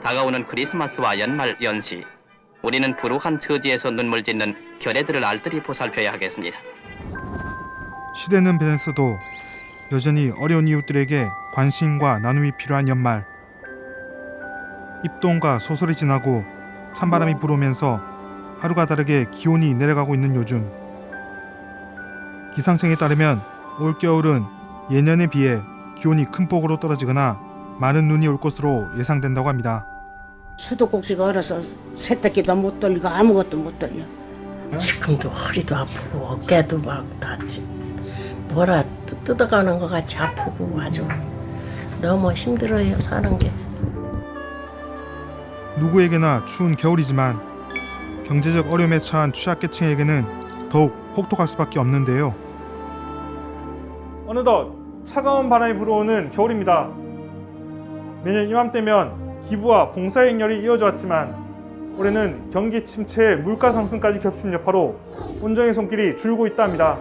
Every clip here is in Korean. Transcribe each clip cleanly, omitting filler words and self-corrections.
다가오는 크리스마스와 연말 연시, 우리는 불우한 처지에서 눈물 짓는 결애들을 알뜰히 보살펴야 하겠습니다. 시대는 변했어도 여전히 어려운 이웃들에게 관심과 나눔이 필요한 연말. 입동과 소설이 지나고 찬바람이 불어오면서 하루가 다르게 기온이 내려가고 있는 요즘, 기상청에 따르면 올겨울은 예년에 비해 기온이 큰 폭으로 떨어지거나 많은 눈이 올 것으로 예상된다고 합니다. 수도꼭지가 얼어서 세탁기도 못 돌리고 아무것도 못 돌려. 지금도 허리도 아프고 어깨도 막 다치, 뭐라 뜯어가는 것 같이 아프고 아주 너무 힘들어요, 사는 게. 누구에게나 추운 겨울이지만 경제적 어려움에 처한 취약계층에게는 더욱 혹독할 수밖에 없는데요. 어느덧 차가운 바람이 불어오는 겨울입니다. 매년 이맘때면 기부와 봉사행렬이 이어져 왔지만 올해는 경기 침체에 물가 상승까지 겹친 여파로 온정의 손길이 줄고 있다 합니다.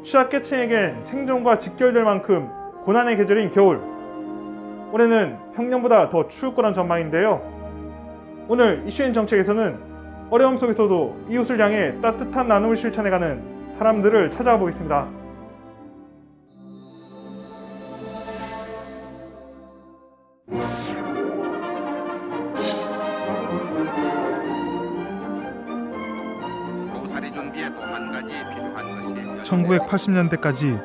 취약계층에겐 생존과 직결될 만큼 고난의 계절인 겨울. 올해는 평년보다 더 추울 거란 전망인데요. 오늘 이슈인 정책에서는 어려움 속에서도 이웃을 향해 따뜻한 나눔을 실천해가는 사람들을 찾아가 보겠습니다. (1980년대까지)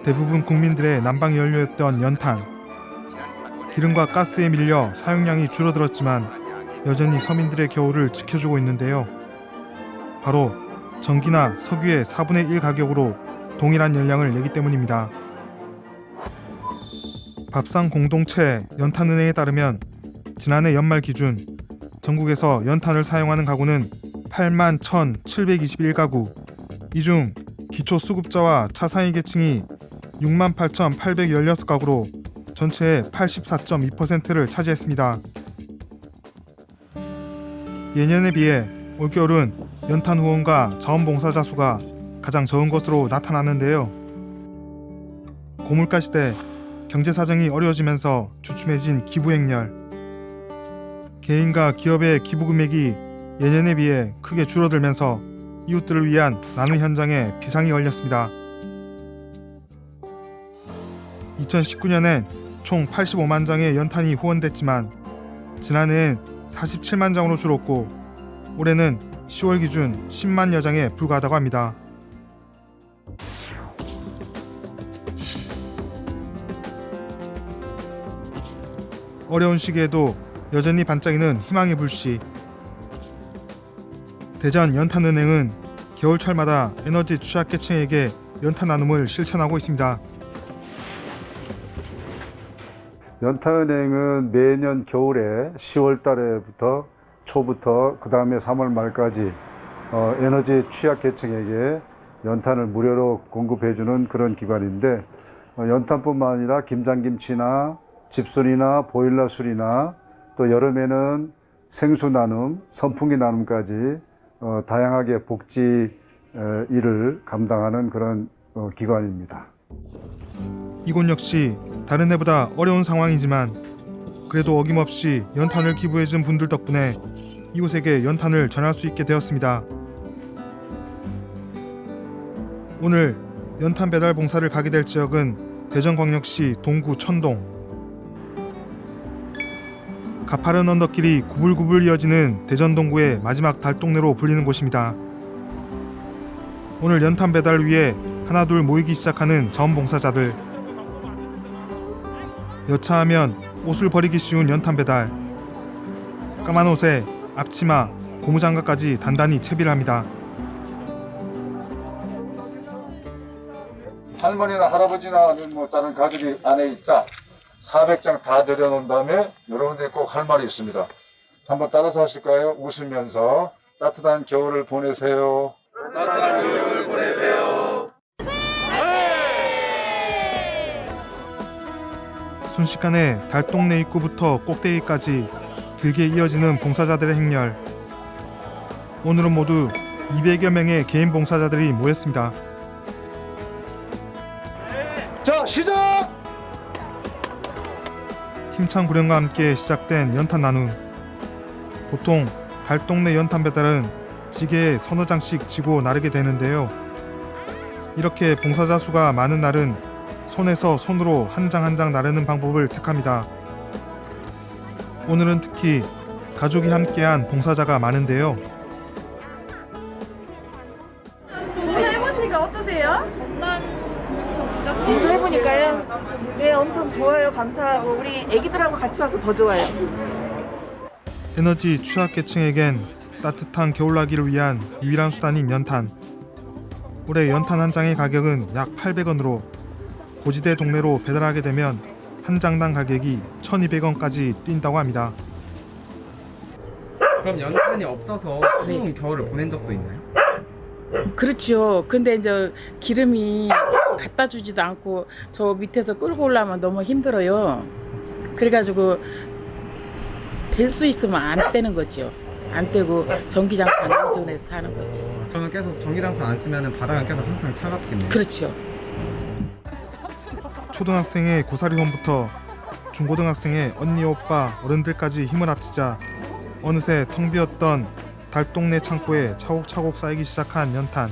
대부분 국민들의 난방 연료였던 연탄. 기름과 가스에 밀려 사용량이 줄어들었지만 여전히 서민들의 겨울을 지켜주고 있는데요. 바로 전기나 석유의 4분의 1 가격으로 동일한 연량을 내기 때문입니다. 밥상 공동체 연탄은행에 따르면 지난해 연말 기준 전국에서 연탄을 사용하는 가구는 8만 1,721가구, 이 중 기초수급자와 차상위 계층이 6만 8,816가구로 전체의 84.2%를 차지했습니다. 예년에 비해 올겨울은 연탄 후원과 자원봉사자 수가 가장 적은 것으로 나타나는데요. 고물가 시대 경제사정이 어려워지면서 주춤해진 기부행렬. 개인과 기업의 기부 금액이 예년에 비해 크게 줄어들면서 이웃들을 위한 나눔 현장에 비상이 걸렸습니다. 2019년엔 총 85만 장의 연탄이 후원됐지만 지난해엔 47만 장으로 줄었고 올해는 10월 기준 10만여 장에 불과하다고 합니다. 어려운 시기에도 여전히 반짝이는 희망의 불씨. 대전 연탄은행은 겨울철마다 에너지 취약계층에게 연탄 나눔을 실천하고 있습니다. 연탄은행은 매년 겨울에 10월 달에부터 초부터 그 다음에 3월 말까지 에너지 취약계층에게 연탄을 무료로 공급해주는 그런 기관인데 연탄뿐만 아니라 김장김치나 집순이나 보일러술이나 또 여름에는 생수 나눔, 선풍기 나눔까지 다양하게 복지 일을 감당하는 그런 기관입니다. 이곳 역시 다른 해보다 어려운 상황이지만 그래도 어김없이 연탄을 기부해준 분들 덕분에 이곳에게 연탄을 전할 수 있게 되었습니다. 오늘 연탄 배달 봉사를 가게 될 지역은 대전광역시 동구 천동. 가파른 언덕길이 구불구불 이어지는 대전 동구의 마지막 달동네로 불리는 곳입니다. 오늘 연탄 배달을 위해 하나둘 모이기 시작하는 자원봉사자들. 여차하면 옷을 버리기 쉬운 연탄 배달. 까만 옷에 앞치마, 고무장갑까지 단단히 채비를 합니다. 할머니나 할아버지나 아니면 뭐 다른 가족이 안에 있다. 400장 다 내려놓은 다음에 여러분들이 꼭 할 말이 있습니다. 한번 따라서 하실까요? 웃으면서 따뜻한 겨울을 보내세요. 따뜻한 겨울을 보내세요. 순식간에 달동네 입구부터 꼭대기까지 길게 이어지는 봉사자들의 행렬. 오늘은 모두 200여 명의 개인 봉사자들이 모였습니다. 자, 시작! 힘찬 구령과 함께 시작된 연탄 나눔. 보통 달동네 연탄 배달은 지게에 서너 장씩 지고 나르게 되는데요. 이렇게 봉사자 수가 많은 날은 손에서 손으로 한 장 한 장 나르는 방법을 택합니다. 오늘은 특히 가족이 함께한 봉사자가 많은데요. 해보시니까 어떠세요? 봉사해보니까요. 네, 엄청 좋아요. 감사하고 우리 애기들하고 같이 와서 더 좋아요. 에너지 취약계층에겐 따뜻한 겨울나기를 위한 유일한 수단인 연탄. 올해 연탄 한 장의 가격은 약 800원으로 고지대 동네로 배달하게 되면 한 장당 가격이 1,200원까지 뛴다고 합니다. 그럼 연탄이 없어서 추운 겨울을 보낸 적도 있나요? 그렇죠. 근데 이제 기름이 갖다 주지도 않고 저 밑에서 끌고 올라면 너무 힘들어요. 그래가지고 뺄 수 있으면 안 빼는 거죠. 안 빼고 전기장판 의존해서 사는 거지. 저는 계속 전기장판 안 쓰면 바닥은 계속 항상 차갑겠네요. 그렇죠. 초등학생의 고사리 손부터 중고등학생의 언니 오빠 어른들까지 힘을 합치자 어느새 텅 비었던 달동네 창고에 차곡차곡 쌓이기 시작한 연탄.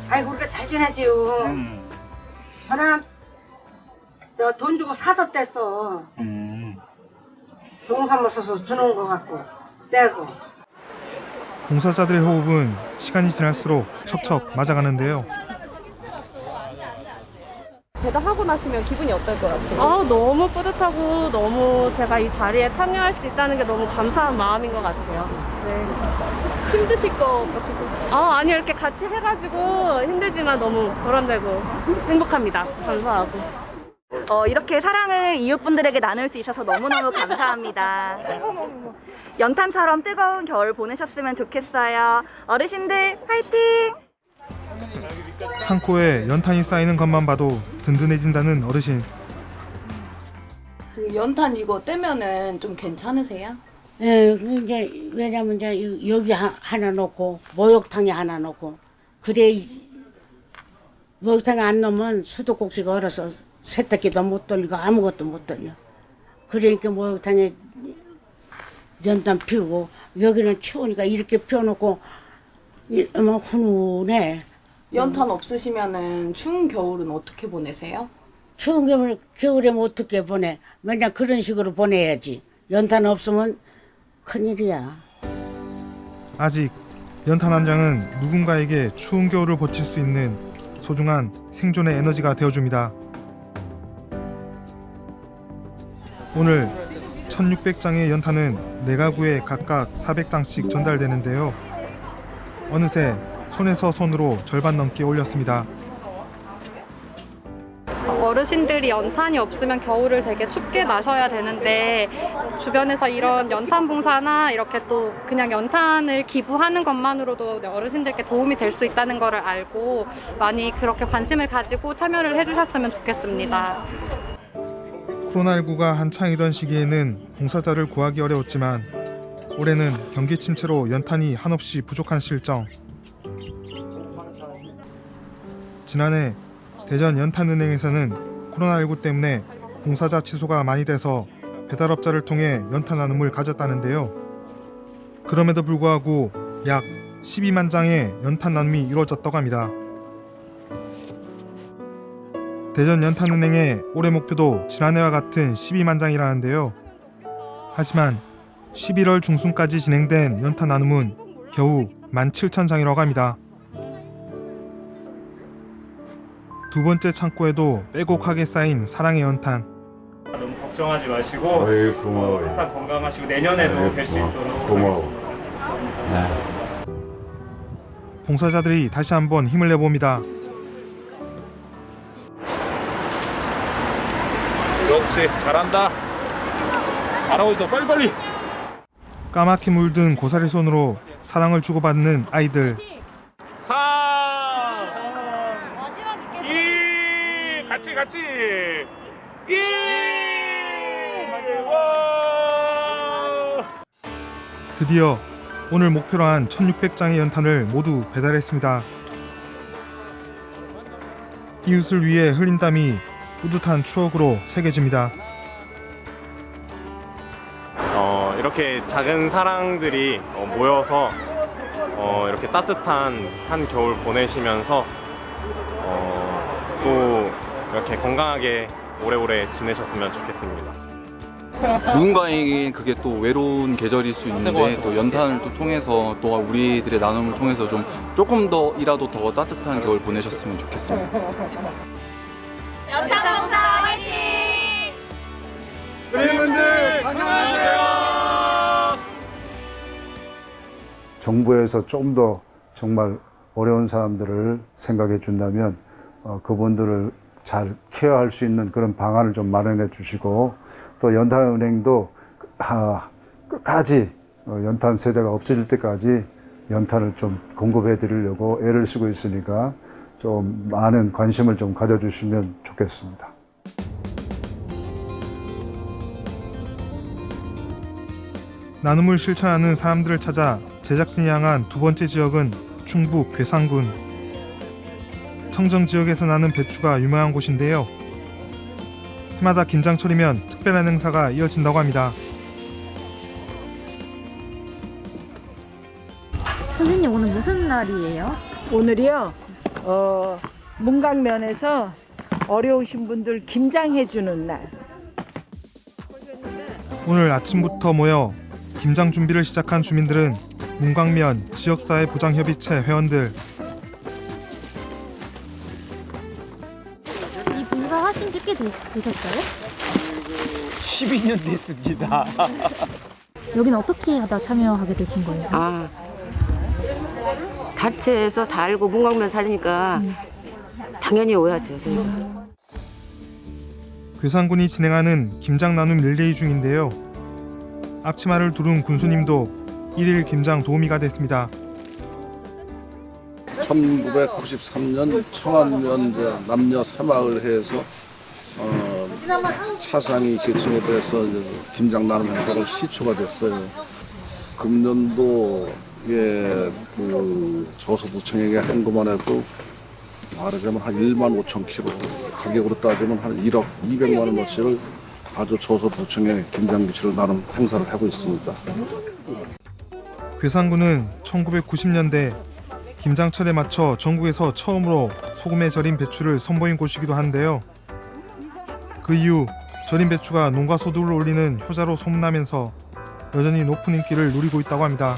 아이고 우리가 잘 지내지요. 저는 돈 주고 사서 뗐어. 동사무 써서 주는 거 같고 떼고. 봉사자들의 호흡은 시간이 지날수록 척척 맞아가는데요. 배달하고 나시면 기분이 어떨 것 같아요? 너무 뿌듯하고 너무 제가 이 자리에 참여할 수 있다는 게 너무 감사한 마음인 것 같아요. 네. 힘드실 것 같으세요? 아니요. 이렇게 같이 해가지고 힘들지만 너무 보람되고 행복합니다. 감사하고. 이렇게 사랑을 이웃분들에게 나눌 수 있어서 너무너무 감사합니다. 연탄처럼 뜨거운 겨울 보내셨으면 좋겠어요. 어르신들 화이팅! 창고에 연탄이 쌓이는 것만 봐도 든든해진다는 어르신. 그 연탄 이거 떼면은 좀 괜찮으세요? 예, 이제 왜냐면 이제 여기 하나 놓고 목욕탕에 하나 놓고 그래 목욕탕에 안 놓으면 수도꼭지가 얼어서 세탁기도 못 돌리고 아무것도 못 돌려. 그러니까 목욕탕에 연탄 피우고 여기는 추우니까 이렇게 피워놓고 이러면 훈훈해. 연탄 없으시면은 추운 겨울은 어떻게 보내세요? 추운 겨울에 어떻게 보내? 맨날 그런 식으로 보내야지. 연탄 없으면 큰일이야. 아직 연탄 한 장은 누군가에게 추운 겨울을 버틸 수 있는 소중한 생존의 에너지가 되어줍니다. 오늘 1600장의 연탄은 4가구에 각각 400장씩 전달되는데요. 어느새 손에서 손으로 절반 넘게 올렸습니다. 어르신들이 연탄이 없으면 겨울을 되게 춥게 나셔야 되는데 주변에서 이런 연탄 봉사나 이렇게 또 그냥 연탄을 기부하는 것만으로도 어르신들께 도움이 될 수 있다는 것을 알고 많이 그렇게 관심을 가지고 참여를 해주셨으면 좋겠습니다. 코로나19가 한창이던 시기에는 봉사자를 구하기 어려웠지만 올해는 경기 침체로 연탄이 한없이 부족한 실정. 지난해 대전 연탄은행에서는 코로나19 때문에 봉사자 취소가 많이 돼서 배달업자를 통해 연탄 나눔을 가졌다는데요. 그럼에도 불구하고 약 12만 장의 연탄 나눔이 이루어졌다고 합니다. 대전 연탄은행의 올해 목표도 지난해와 같은 12만 장이라는데요. 하지만 11월 중순까지 진행된 연탄 나눔은 겨우 17,000장이라고 합니다. 두 번째 창고에도 빼곡하게 쌓인 사랑의 연탄. 너무 걱정하지 마시고 고마워요. 항상 건강하시고 내년에도 뵐 수 있도록 고마워. 봉사자들이 다시 한번 힘을 내봅니다. 그렇지, 잘한다. 잘하고 있어, 빨리빨리. 까맣게 물든 고사리 손으로 사랑을 주고받는 아이들. 3 2 같이 1 드디어 오늘 목표로 한 1600장의 연탄을 모두 배달했습니다. 이웃을 위해 흘린 땀이 뿌듯한 추억으로 새겨집니다. 이렇게 작은 사랑들이 모여서 이렇게 따뜻한 한 겨울 보내시면서 또 이렇게 건강하게 오래오래 지내셨으면 좋겠습니다. 누군가에게 그게 또 외로운 계절일 수 있는데 또 연탄을 또 통해서 또 우리들의 나눔을 통해서 좀 조금 더이라도 더 따뜻한 겨울 보내셨으면 좋겠습니다. 연탄봉사 화이팅! 주민분들 안녕하세요. 정부에서 좀 더 정말 어려운 사람들을 생각해 준다면 그분들을 잘 케어할 수 있는 그런 방안을 좀 마련해 주시고, 또 연탄은행도 끝까지 연탄 세대가 없어질 때까지 연탄을 좀 공급해 드리려고 애를 쓰고 있으니까 좀 많은 관심을 좀 가져주시면 좋겠습니다. 나눔을 실천하는 사람들을 찾아 제작진이 향한 두 번째 지역은 충북 괴산군. 청정 지역에서 나는 배추가 유명한 곳인데요. 해마다 김장철이면 특별한 행사가 이어진다고 합니다. 선생님, 오늘 무슨 날이에요? 오늘이요? 문강면에서 어려우신 분들 김장해주는 날. 오늘 아침부터 모여 김장 준비를 시작한 주민들은 문광면 지역사회 보장협의체 회원들. 이 봉사 하신 지 꽤 되셨어요? 12년 됐습니다. 여기는 어떻게 하다 참여하게 되신 거예요? 단체에서 다 알고 문광면 사니까 당연히 오야죠, 저희가. 괴산군이 진행하는 김장 나눔 릴레이 중인데요. 앞치마를 두른 군수님도 1일 김장 도우미가 됐습니다. 1993년 청안면 남녀 사막을 해서 차상위 계층에 대해서 김장 나눔 행사를 시초가 됐어요. 금년도에 저소득층에게 한 것만 해도 말하자면 한 1만 5천 킬로, 가격으로 따지면 한 1억 200만 원어치를 아주 저소득층의 김장김치를 나눔 행사를 하고 있습니다. 괴산군은 1990년대 김장철에 맞춰 전국에서 처음으로 소금에 절인 배추를 선보인 곳이기도 한데요. 그 이후 절인 배추가 농가 소득을 올리는 효자로 소문나면서 여전히 높은 인기를 누리고 있다고 합니다.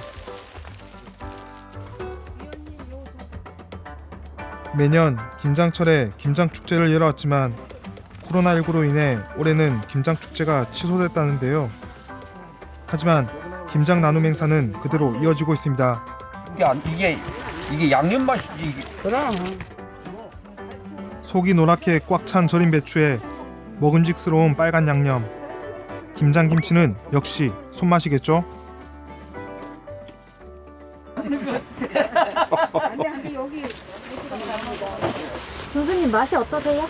매년 김장철에 김장축제를 열어왔지만 코로나19로 인해 올해는 김장축제가 취소됐다는데요. 하지만 김장 나눔 행사는 그대로 이어지고 있습니다. 이게 양념 맛이지. 그럼. 속이 노랗게 꽉 찬 절인 배추에 먹음직스러운 빨간 양념. 김장김치는 역시 손맛이겠죠? 교수님, 맛이 어떠세요?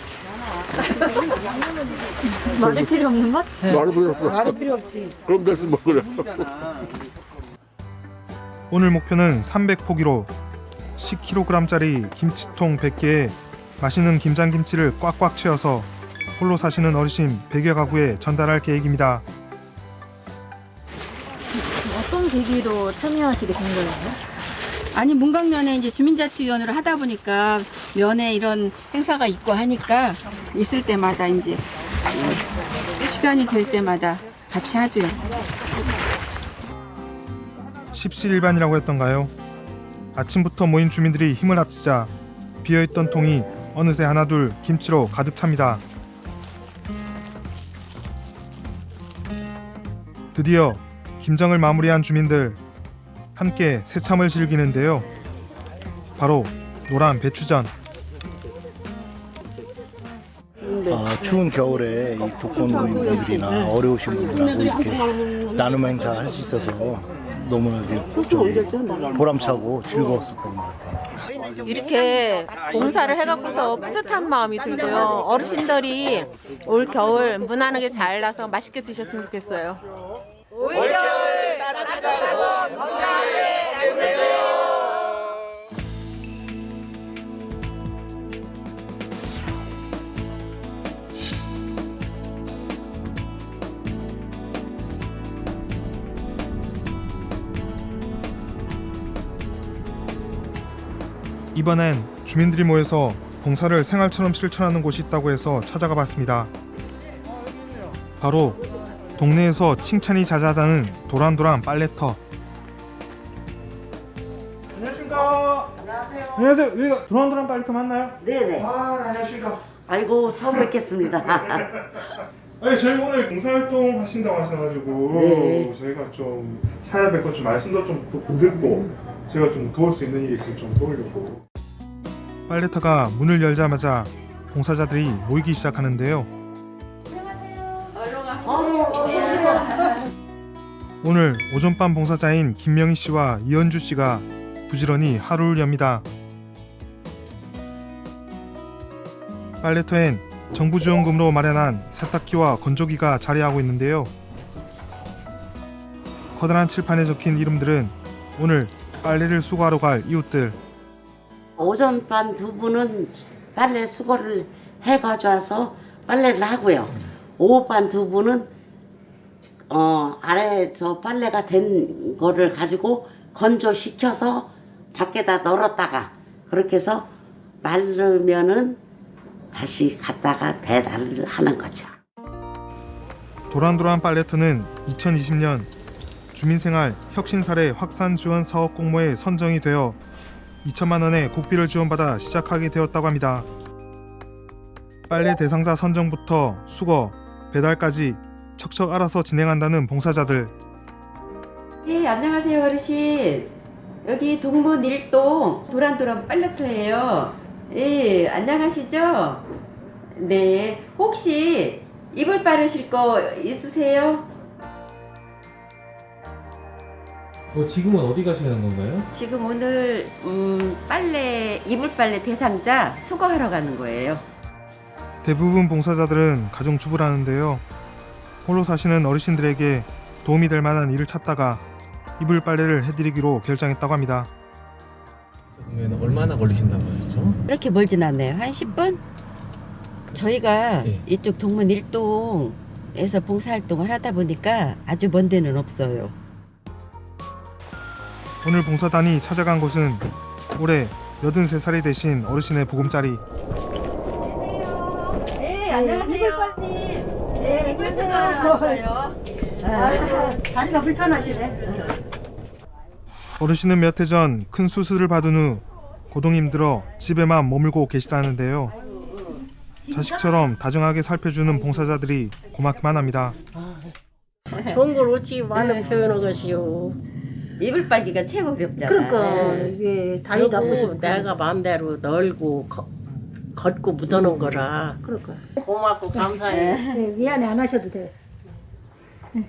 말이 필요 없는 맛? 말이 필요 없지. 그럼 될수 먹으려. 오늘 목표는 300포기로 10kg짜리 김치통 100개에 맛있는 김장김치를 꽉꽉 채워서 홀로 사시는 어르신 100여 가구에 전달할 계획입니다. 어떤 계기로 참여하시게 된 거예요? 아니, 문광면에 이제 주민자치위원으로 하다 보니까 면에 이런 행사가 있고 하니까 있을 때마다 이제 시간이 될 때마다 같이 하죠. 십시일반이라고 했던가요? 아침부터 모인 주민들이 힘을 합치자 비어있던 통이 어느새 하나둘 김치로 가득 찹니다. 드디어 김장을 마무리한 주민들 함께 새참을 즐기는데요. 바로 노란 배추전. 추운 겨울에 이 독거노인분들이나 어려우신 분들하고 이렇게 나눔 행사 할 수 있어서 너무 좀 보람차고 즐거웠었던 것 같아요. 이렇게 봉사를 해갖고서 뿌듯한 마음이 들고요. 어르신들이 올 겨울 무난하게 잘 나서 맛있게 드셨으면 좋겠어요. 올겨울 따뜻하고 건강하게 보내세요. 이번엔 주민들이 모여서 봉사를 생활처럼 실천하는 곳이 있다고 해서 찾아가 봤습니다. 바로 동네에서 칭찬이 자자하다는 도란도란 빨래터. 안녕하십니까. 안녕하세요. 안녕하세요. 여기가 도란도란 빨래터 맞나요? 네네. 안녕하십니까. 아이고 처음 뵙겠습니다. 아니 저희 오늘 봉사활동 하신다고 하셔가지고 네. 저희가 좀 찾아뵙고 좀 말씀도 좀 듣고 제가 좀 도울 수 있는 일이 있으면 좀 도우려고. 빨래터가 문을 열자마자 봉사자들이 모이기 시작하는데요. 오늘 오전밤 봉사자인 김명희 씨와 이현주 씨가 부지런히 하루를 엽니다. 빨래터엔 정부 지원금으로 마련한 세탁기와 건조기가 자리하고 있는데요. 커다란 칠판에 적힌 이름들은 오늘 빨래를 수거하러 갈 이웃들. 오전반 두 분은 빨래 수거를 해가져와서 빨래를 하고요. 오후반 두 분은 아래에서 빨래가 된 거를 가지고 건조시켜서 밖에다 널었다가 그렇게 해서 마르면은 다시 갖다가 배달을 하는 거죠. 도란도란 빨래터는 2020년 주민생활 혁신사례 확산 지원 사업 공모에 선정이 되어 2천만 원의 국비를 지원받아 시작하게 되었다고 합니다. 빨래 대상자 선정부터 수거, 배달까지 척척 알아서 진행한다는 봉사자들. 네, 안녕하세요 어르신. 여기 동문 1동 도란도란 빨래터예요. 예, 안녕하시죠? 네, 혹시 이불 빨으실 거 있으세요? 지금은 어디 가시는 건가요? 지금 오늘 빨래 이불 빨래 대상자 수거하러 가는 거예요. 대부분 봉사자들은 가정주부라는데요. 홀로 사시는 어르신들에게 도움이 될 만한 일을 찾다가 이불 빨래를 해드리기로 결정했다고 합니다. 그러면 얼마나 걸리신다고 하셨죠? 이렇게 멀진 않네요. 한 10분? 저희가 이쪽 동문 1동에서 봉사활동을 하다 보니까 아주 먼 데는 없어요. 오늘 봉사단이 찾아간 곳은 올해 83살이 되신 어르신의 보금자리. 네, 안녕하세요. 네, 이불 수거하러 왔어요. 다리가 불편하시네. 어르신은 몇 해 전 큰 수술을 받은 후 고동이 힘들어 집에만 머물고 계시다는데요. 자식처럼 다정하게 살펴주는 봉사자들이 고맙기만 합니다. 좋은 걸 어찌 말로 표현한 것이요. 이불 빨기가 최고 어렵잖아. 그러니까 이게 다리가 아프시면 내가 마음대로 널고 걷고 묻어놓은 거라. 그럴까. 고맙고 감사해. 네, 미안해 안 하셔도 돼.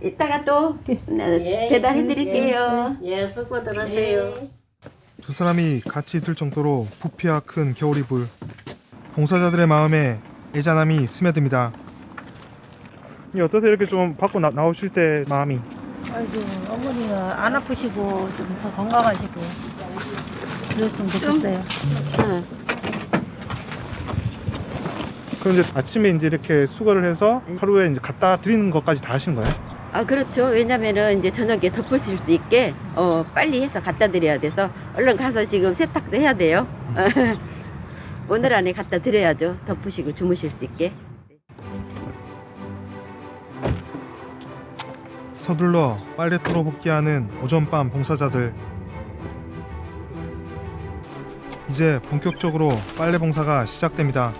이따가 또 배달해드릴게요. 예, 수고 들으세요. 두 사람이 같이 들 정도로 부피가 큰 겨울 이불. 봉사자들의 마음에 애잔함이 스며듭니다. 어떠세요? 이렇게 좀 밖으로 나오실 때 마음이? 아이고 어머니가 안 아프시고 좀 더 건강하시고 그랬으면 좋겠어요. 그럼 이제 아침에 이제 이렇게 수거를 해서 하루에 이제 갖다 드리는 것까지 다 하시는 거예요? 아 그렇죠. 왜냐면은 이제 저녁에 덮으실 수 있게 빨리 해서 갖다 드려야 돼서 얼른 가서 지금 세탁도 해야 돼요. 오늘 안에 갖다 드려야죠. 덮으시고 주무실 수 있게. 서둘러 빨래터로 복귀하는 오전밤 봉사자들. 이제 본격적으로 빨래 봉사가 시작됩니다.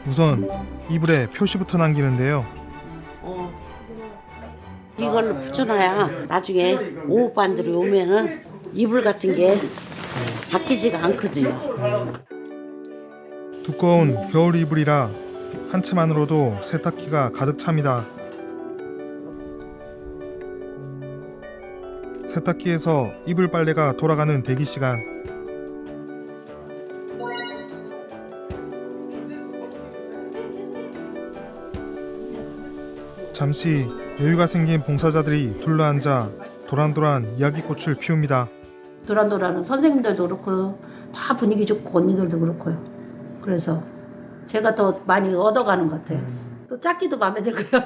우선 이불에 표시부터 남기는데요. 이걸로 붙여놔야 나중에 오후반들이 오면은 이불 같은 게 바뀌지가 않거든요. 두꺼운 겨울 이불이라 한 채만으로도 세탁기가 가득 찹니다. 세탁기에서 이불 빨래가 돌아가는 대기 시간. 잠시 여유가 생긴 봉사자들이 둘러앉아 도란도란 이야기꽃을 피웁니다. 도란도란은 선생님들도 그렇고 다 분위기 좋고 언니들도 그렇고요. 그래서 제가 더 많이 얻어가는 것 같아요. 또 짝지도 마음에 들고요.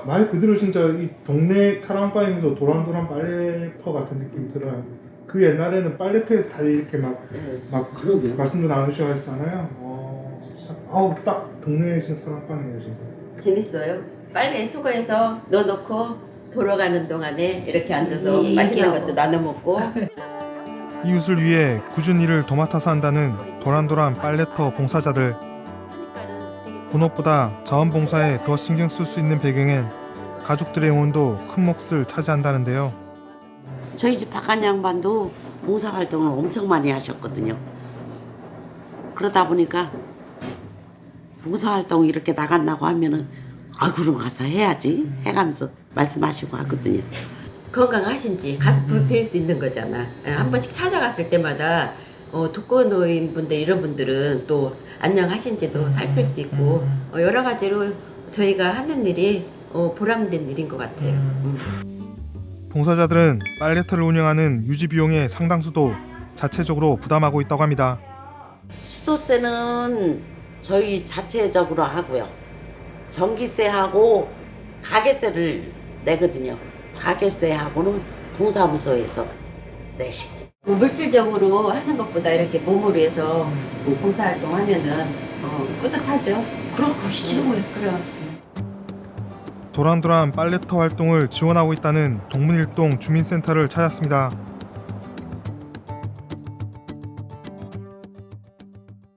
말 그대로 진짜 이 동네 사랑방에서 도란도란 빨래터 같은 느낌이 들어요. 그 옛날에는 빨래터에서 다들 이렇게 막 말씀도 나누셔 하셨잖아요. 딱 동네에 있는 사랑방이에요 진짜. 재밌어요. 빨래 수거해서 넣어놓고 돌아가는 동안에 이렇게 앉아서 맛있는 것도 나눠 먹고. 이웃을 위해 꾸준히 일을 도맡아서 한다는 도란도란 빨래터 봉사자들. 본업보다 자원봉사에 더 신경 쓸 수 있는 배경엔 가족들의 응원도 큰 몫을 차지한다는데요. 저희 집 박한 양반도 봉사활동을 엄청 많이 하셨거든요. 그러다 보니까 봉사활동 이렇게 나간다고 하면은 그럼 가서 해야지 해가면서 말씀하시고 하거든요. 건강하신지 가서 볼필 수 있는 거잖아. 한 번씩 찾아갔을 때마다 독거노인 분들 이런 분들은 또 안녕하신지도 살필 수 있고 여러 가지로 저희가 하는 일이 보람된 일인 것 같아요. 봉사자들은 빨래터를 운영하는 유지 비용의 상당수도 자체적으로 부담하고 있다고 합니다. 수도세는 저희 자체적으로 하고요. 전기세하고 가게세를 내거든요. 가게세하고는 동사무소에서 내시고. 물질적으로 하는 것보다 이렇게 몸으로 해서 봉사활동 하면은 뿌듯하죠. 그럼 그시죠. 그럼. 도란도란 빨래터 활동을 지원하고 있다는 동문일동 주민센터를 찾았습니다.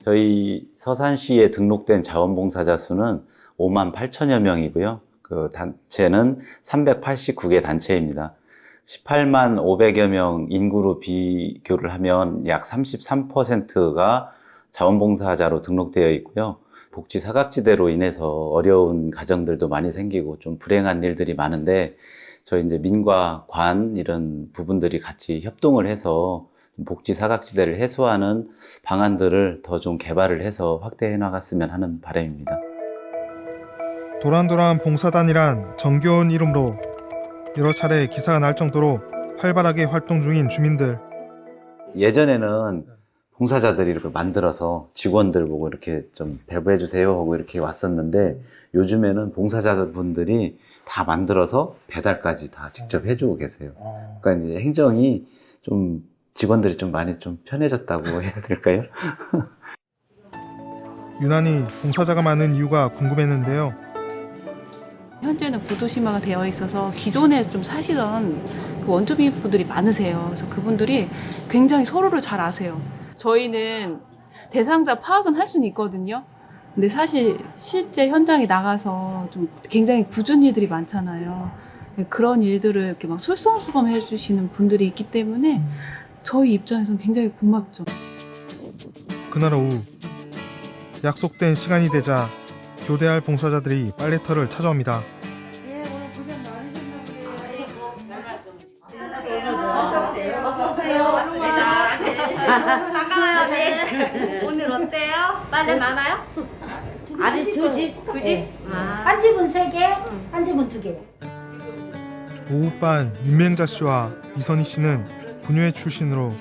저희 서산시에 등록된 자원봉사자 수는 5만 8천여 명이고요. 그 단체는 389개 단체입니다. 18만 500여 명 인구로 비교를 하면 약 33%가 자원봉사자로 등록되어 있고요. 복지 사각지대로 인해서 어려운 가정들도 많이 생기고 좀 불행한 일들이 많은데 저희 이제 민과 관 이런 부분들이 같이 협동을 해서 복지 사각지대를 해소하는 방안들을 더 좀 개발을 해서 확대해 나갔으면 하는 바람입니다. 도란도란 봉사단이란 정겨운 이름으로 여러 차례 기사가 날 정도로 활발하게 활동 중인 주민들. 예전에는 봉사자들이 이렇게 만들어서 직원들 보고 이렇게 좀 배부해 주세요 하고 이렇게 왔었는데 요즘에는 봉사자분들이 다 만들어서 배달까지 다 직접 해주고 계세요. 그러니까 이제 행정이 좀 직원들이 좀 많이 좀 편해졌다고 해야 될까요? 유난히 봉사자가 많은 이유가 궁금했는데요. 현재는 구도심화가 되어 있어서 기존에 좀 사시던 그 원주민분들이 많으세요. 그래서 그분들이 굉장히 서로를 잘 아세요. 저희는 대상자 파악은 할 수는 있거든요. 근데 사실 실제 현장에 나가서 좀 굉장히 굳은 일들이 많잖아요. 그런 일들을 이렇게 막 솔선수범 해주시는 분들이 있기 때문에 저희 입장에서는 굉장히 고맙죠. 그날 오후 약속된 시간이 되자 교대할 봉사자들이 빨래터를 찾아옵니다. 어서 오세요. 반가워요. 네. 오늘 어때요? 빨래 많아요? 아직 두 집. 두 집? 한 집은 3개, 한 집은 2개. 오후반 윤명자 씨와 이선희 씨는 분유회 출신으로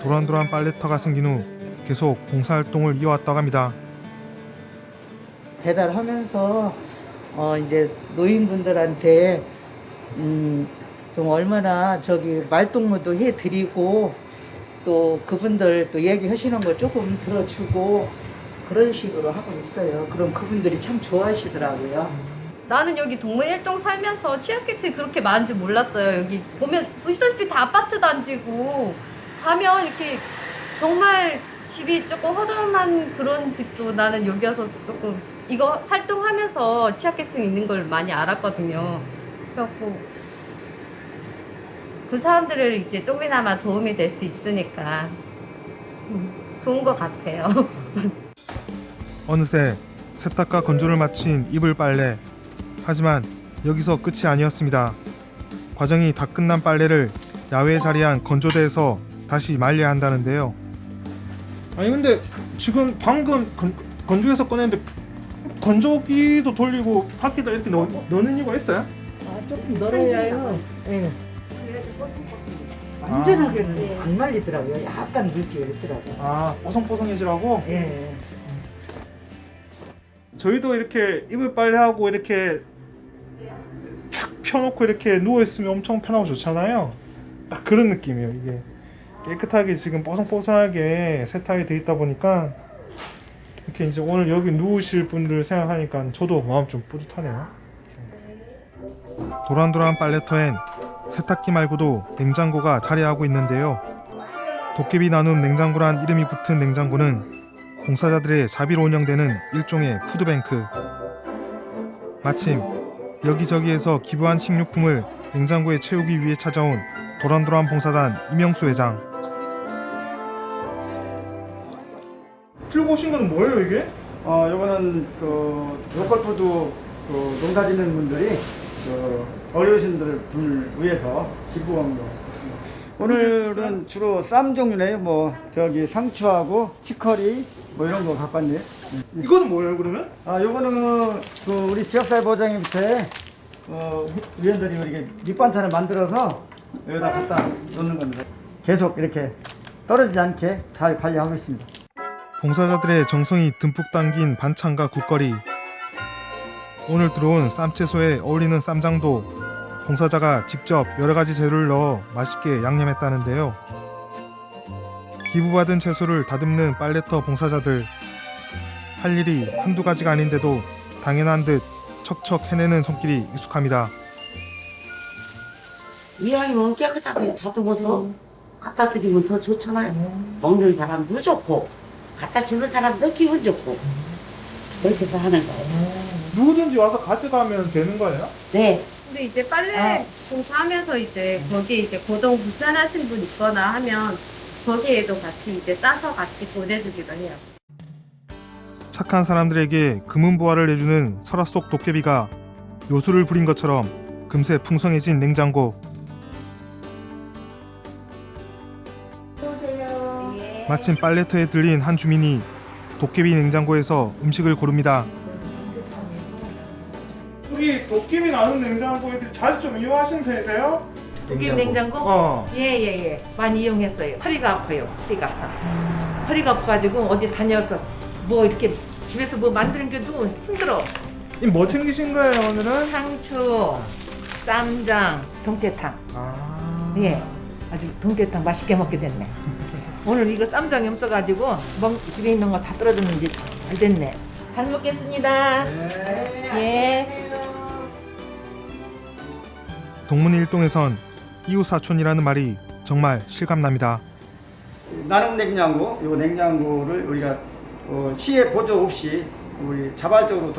도란도란 빨래터가 생긴 후 계속 봉사활동을 이어왔다고 합니다. 배달하면서 이제 노인분들한테 좀 얼마나 말동무도 해드리고 또 그분들 또 얘기하시는 거 조금 들어주고 그런 식으로 하고 있어요. 그럼 그분들이 참 좋아하시더라고요. 나는 여기 동문일동 살면서 취약계층이 그렇게 많은 줄 몰랐어요. 여기 보시다시피 다 아파트 단지고 가면 이렇게 정말 집이 조금 허름한 그런 집도 나는 여기 와서 조금 이거 활동하면서 취약계층이 있는 걸 많이 알았거든요. 그래갖고 그 사람들을 이제 조금이나마 도움이 될 수 있으니까 좋은 것 같아요. 어느새 세탁과 건조를 마친 이불 빨래. 하지만 여기서 끝이 아니었습니다. 과정이 다 끝난 빨래를 야외에 자리한 건조대에서 다시 말려야 한다는데요. 아니 근데 지금 방금 건조해서 꺼냈는데 건조기도 돌리고 밖에다 이렇게 넣는 이유가 있어요? 조금 널어야요. 예. 완전하게는 안 말리더라고요. 약간 늙게 있더라고요. 아, 뽀송뽀송해지라고? 예. 저희도 이렇게 이불 빨래하고 이렇게 탁 펴놓고 이렇게 누워있으면 엄청 편하고 좋잖아요. 딱 그런 느낌이에요. 이게 깨끗하게 지금 뽀송뽀송하게 세탁이 돼 있다 보니까 이렇게 이제 오늘 여기 누우실 분들 생각하니까 저도 마음 좀 뿌듯하네요. 도란도란 빨래터엔 세탁기 말고도 냉장고가 자리하고 있는데요. 도깨비 나눔 냉장고란 이름이 붙은 냉장고는 봉사자들의 자비로 운영되는 일종의 푸드뱅크. 마침 여기저기에서 기부한 식료품을 냉장고에 채우기 위해 찾아온 도란도란 봉사단 이명수 회장. 들고 오신 건 뭐예요 이게? 요거는 그 로컬푸드 그 농사 짓는 분들이 그 어려우신 분을 위해서 기부한 거. 오늘은 주로 쌈 종류네요. 뭐 저기 상추하고 치커리 뭐 이런 거 갖고 왔네요. 이거는 뭐예요 그러면? 요거는 그 우리 지역사회 보장회 밑에 위원들이 이렇게 밑반찬을 만들어서 여기다 갖다 놓는 겁니다. 계속 이렇게 떨어지지 않게 잘 관리하고 있습니다. 봉사자들의 정성이 듬뿍 담긴 반찬과 국거리. 오늘 들어온 쌈채소에 어울리는 쌈장도 봉사자가 직접 여러 가지 재료를 넣어 맛있게 양념했다는데요. 기부받은 채소를 다듬는 빨래터 봉사자들. 할 일이 한두 가지가 아닌데도 당연한 듯 척척 해내는 손길이 익숙합니다. 이왕이면 깨끗하게 다듬어서 갖다 드리면 더 좋잖아요. 먹는 사람도 좋고 갖다 주는 사람도 기분 좋고 그렇게 해서 하는 거예요. 누구든지 와서 가져가면 되는 거예요? 네. 근데 이제 빨래 봉사하면서 이제 거기 이제 고동 불편하신 분 있거나 하면 거기에도 같이 이제 싸서 같이 보내주기도 해요. 착한 사람들에게 금은보화를 내주는 설화 속 도깨비가 요술을 부린 것처럼 금세 풍성해진 냉장고. 마침 빨래터에 들린 한 주민이 도깨비 냉장고에서 음식을 고릅니다. 여기 도깨비 나눔 냉장고 애들 자주 좀 이용하시는 편이세요? 도깨비 냉장고? 예예예 많이 이용했어요. 허리가 아파요. 허리가 아파가지고 어디 다녀서 뭐 이렇게 집에서 뭐 만드는 게도 힘들어. 뭐 챙기신 거예요 오늘은? 상추, 쌈장, 동태탕. 예, 아주 동태탕 맛있게 먹게 됐네. 오늘 이거 쌈장이 없어가지고 집에 있는 거 다 떨어졌는데 잘 됐네. 잘 먹겠습니다. 예. 동문일동에선 이웃 사촌이라는 말이 정말 실감납니다. 나눔 냉장고, 이 냉장고를 우리가 시에 보조 없이 우리 자발적으로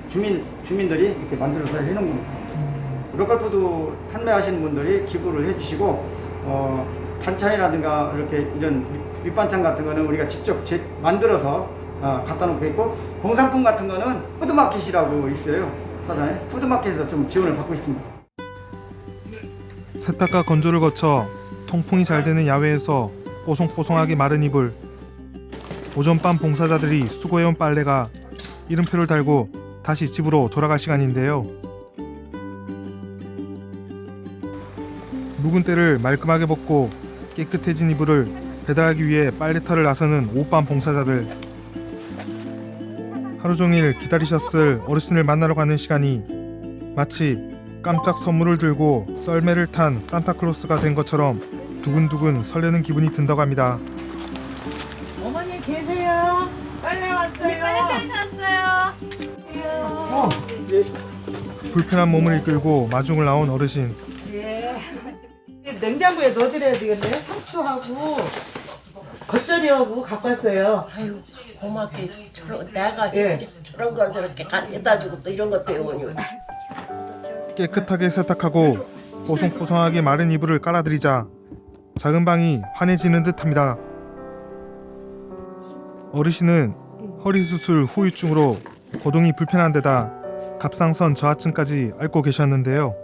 주민들이 이렇게 만들어서 해놓은 겁니다. 로컬푸드 판매하시는 분들이 기부를 해주시고 반찬이라든가 이렇게 이런 밑반찬 같은 거는 우리가 직접 만들어서 갖다 놓고 있고 공산품 같은 거는 푸드마켓이라고 있어요. 사장에 푸드마켓에서 좀 지원을 받고 있습니다. 세탁과 건조를 거쳐 통풍이 잘 되는 야외에서 뽀송뽀송하게 마른 이불. 오전밤 봉사자들이 수거해온 빨래가 이름표를 달고 다시 집으로 돌아갈 시간인데요. 묵은 때를 말끔하게 벗고 깨끗해진 이불을 배달하기 위해 빨래터를 나서는 오후밤 봉사자들. 하루 종일 기다리셨을 어르신을 만나러 가는 시간이 마치 깜짝 선물을 들고 썰매를 탄 산타클로스가 된 것처럼 두근두근 설레는 기분이 든다고 합니다. 어머니 계세요? 빨래 왔어요. 빨래 왔어요. 불편한 몸을 이끌고 마중을 나온 어르신. 예. 냉장고에 넣어드려야 되겠네. 상추하고 겉절이하고 갖고 왔어요. 아유 고맙게 내가 저런 걸 저렇게 갖다 주고 또 이런 것 때문에. 깨끗하게 세탁하고 뽀송뽀송하게 마른 이불을 깔아드리자 작은 방이 환해지는 듯합니다. 어르신은 허리 수술 후유증으로 거동이 불편한 데다 갑상선 저하증까지 앓고 계셨는데요.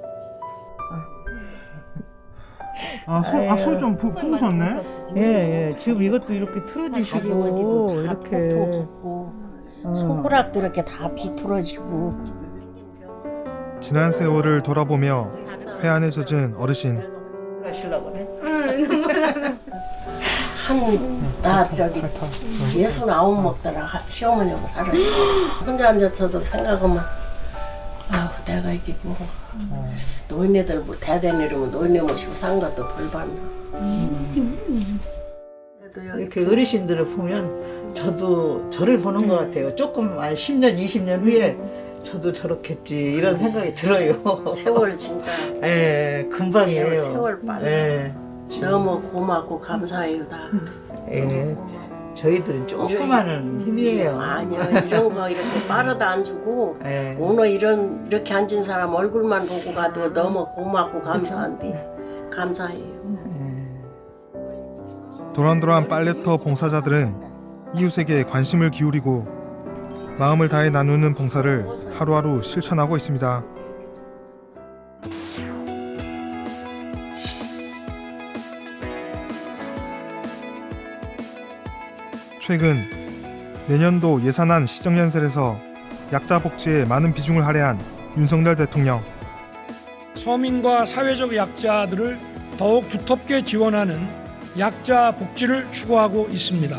소리 좀 부으셨네? 예. 지금 이것도 이렇게 틀어지시고, 이렇게. 손가락도 이렇게 다 비틀어지고. 지난 세월을 돌아보며 회한에 젖은 어르신. 하시려고 그래? 나 저기 69 먹더라. 시어머니하고 살았어. 혼자 앉아서도 생각하면 아우 내가 이게 뭐 노인네들 뭐 대대 내리면 노인네 모시고 산 것도 벌받나. 이렇게 어르신들을 보면 저도 저를 보는 것 같아요. 조금 10년, 20년 후에 저도 저렇겠지 이런 생각이 들어요. 세월 진짜. 예, 금방이에요. 세월 빨라. 예. 너무 고맙고 감사해요 다. 예. 저희들은 조그마한 힘이에요. 아니요 이런 거 이렇게 빠르다 안 주고 예. 오늘 이렇게 앉은 사람 얼굴만 보고 가도 너무 고맙고 감사한데 감사해요. 도란도란 빨래터 봉사자들은 이웃에게 관심을 기울이고 마음을 다해 나누는 봉사를 하루하루 실천하고 있습니다. 최근 내년도 예산안 시정연설에서 약자 복지에 많은 비중을 할애한 윤석열 대통령. 서민과 사회적 약자들을 더욱 두텁게 지원하는 약자 복지를 추구하고 있습니다.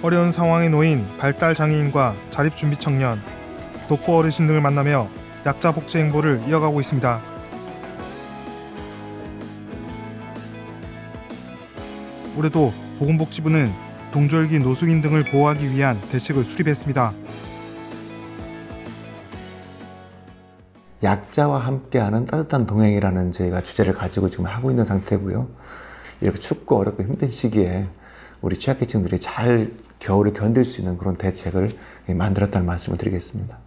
어려운 상황에 놓인 발달 장애인과 자립준비 청년, 독거 어르신 등을 만나며 약자 복지 행보를 이어가고 있습니다. 올해도 보건복지부는 동절기 노숙인 등을 보호하기 위한 대책을 수립했습니다. 약자와 함께하는 따뜻한 동행이라는 저희가 주제를 가지고 지금 하고 있는 상태고요. 이렇게 춥고 어렵고 힘든 시기에 우리 취약계층들이 잘 겨울을 견딜 수 있는 그런 대책을 만들었다는 말씀을 드리겠습니다.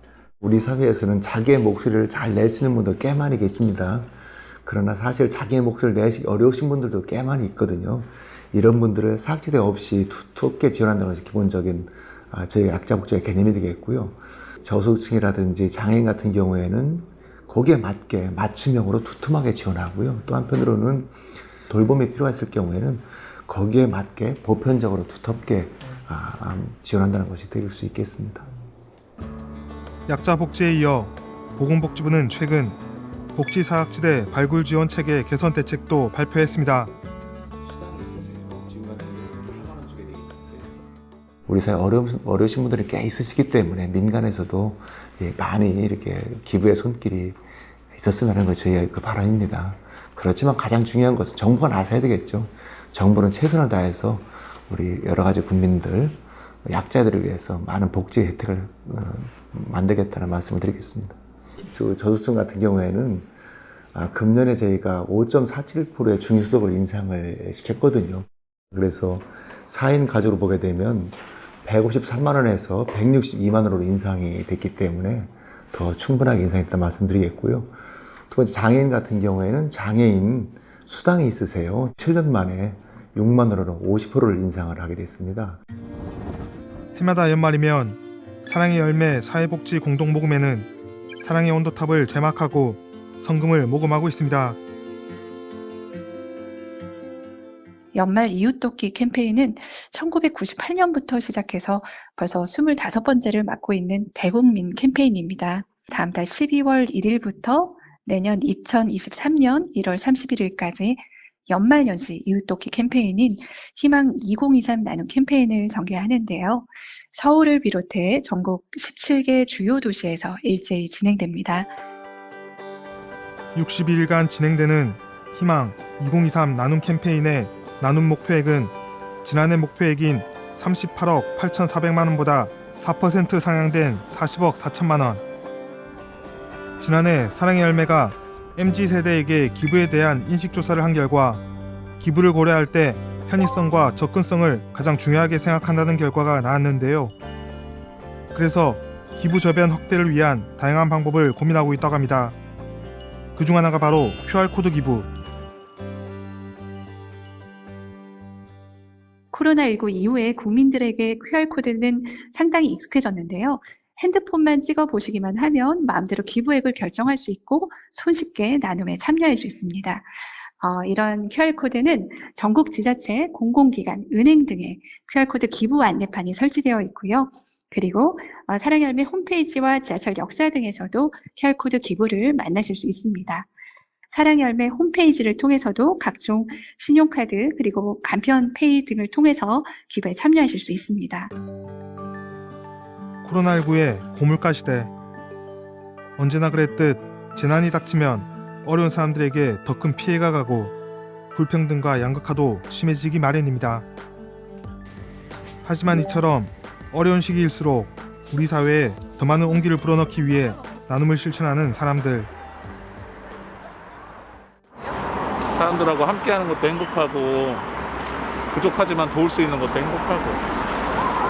우리 사회에서는 자기의 목소리를 잘 낼 수 있는 분도 꽤 많이 계십니다. 그러나 사실 자기의 목소리를 내기 어려우신 분들도 꽤 많이 있거든요. 이런 분들을 사각지대 없이 두텁게 지원한다는 것이 기본적인 저희 약자복지의 개념이 되겠고요. 저소득층이라든지 장애인 같은 경우에는 거기에 맞게 맞춤형으로 두툼하게 지원하고요. 또 한편으로는 돌봄이 필요했을 경우에는 거기에 맞게 보편적으로 두텁게 지원한다는 것이 될 수 있겠습니다. 약자 복지에 이어 보건복지부는 최근 복지사각지대 발굴 지원 체계 개선 대책도 발표했습니다. 우리 사회 어려우신 분들이 꽤 있으시기 때문에 민간에서도 많이 이렇게 기부의 손길이 있었으면 하는 것이 저희의 그 바람입니다. 그렇지만 가장 중요한 것은 정부가 나서야 되겠죠. 정부는 최선을 다해서 우리 여러 가지 국민들, 약자들을 위해서 많은 복지 혜택을 만들겠다는 말씀을 드리겠습니다. 저소득층 같은 경우에는 금년에 저희가 5.47%의 중위소득을 인상을 시켰거든요. 그래서 4인 가족으로 보게 되면 153만 원에서 162만 원으로 인상이 됐기 때문에 더 충분하게 인상했다 말씀드리겠고요. 두 번째, 장애인 같은 경우에는 장애인 수당이 있으세요. 7년 만에 6만 원으로 50%를 인상을 하게 됐습니다. 해마다 연말이면 사랑의 열매 사회복지 공동모금회는 사랑의 온도탑을 제막하고 성금을 모금하고 있습니다. 연말 이웃돕기 캠페인은 1998년부터 시작해서 벌써 25번째를 맡고 있는 대국민 캠페인입니다. 다음 달 12월 1일부터 내년 2023년 1월 31일까지 연말연시 이웃돕기 캠페인인 희망 2023 나눔 캠페인을 전개하는데요. 서울을 비롯해 전국 17개 주요 도시에서 일제히 진행됩니다. 62일간 진행되는 희망 2023 나눔 캠페인의 나눔 목표액은 지난해 목표액인 38억 8,400만 원보다 4% 상향된 40억 4천만 원. 지난해 사랑의 열매가 MZ세대에게 기부에 대한 인식조사를 한 결과 기부를 고려할 때 편의성과 접근성을 가장 중요하게 생각한다는 결과가 나왔는데요. 그래서 기부 저변 확대를 위한 다양한 방법을 고민하고 있다고 합니다. 그중 하나가 바로 QR코드 기부. 코로나19 이후에 국민들에게 QR코드는 상당히 익숙해졌는데요. 핸드폰만 찍어 보시기만 하면 마음대로 기부액을 결정할 수 있고 손쉽게 나눔에 참여할 수 있습니다. 이런 QR코드는 전국 지자체, 공공기관, 은행 등의 QR코드 기부 안내판이 설치되어 있고요. 그리고 사랑열매 홈페이지와 지하철 역사 등에서도 QR코드 기부를 만나실 수 있습니다. 사랑열매 홈페이지를 통해서도 각종 신용카드 그리고 간편페이 등을 통해서 기부에 참여하실 수 있습니다. 코로나19의 고물가 시대. 언제나 그랬듯 재난이 닥치면 어려운 사람들에게 더 큰 피해가 가고 불평등과 양극화도 심해지기 마련입니다. 하지만 이처럼 어려운 시기일수록 우리 사회에 더 많은 온기를 불어넣기 위해 나눔을 실천하는 사람들. 사람들하고 함께하는 것도 행복하고 부족하지만 도울 수 있는 것도 행복하고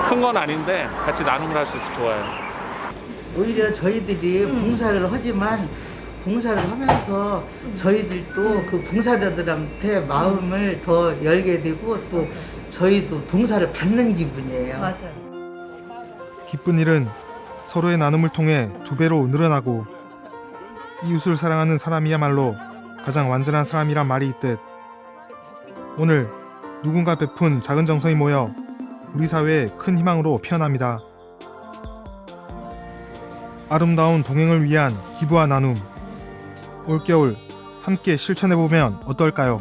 큰 건 아닌데 같이 나눔을 할 수 있어서 좋아요. 오히려 저희들이 봉사를 하지만 봉사를 하면서 저희들도 그 봉사자들한테 마음을 더 열게 되고 또 저희도 봉사를 받는 기분이에요. 맞아요. 기쁜 일은 서로의 나눔을 통해 2배로 늘어나고 이웃을 사랑하는 사람이야말로 가장 완전한 사람이란 말이 있듯 오늘 누군가 베푼 작은 정성이 모여 우리 사회의 큰 희망으로 피어납니다. 아름다운 동행을 위한 기부와 나눔. 올겨울 함께 실천해보면 어떨까요?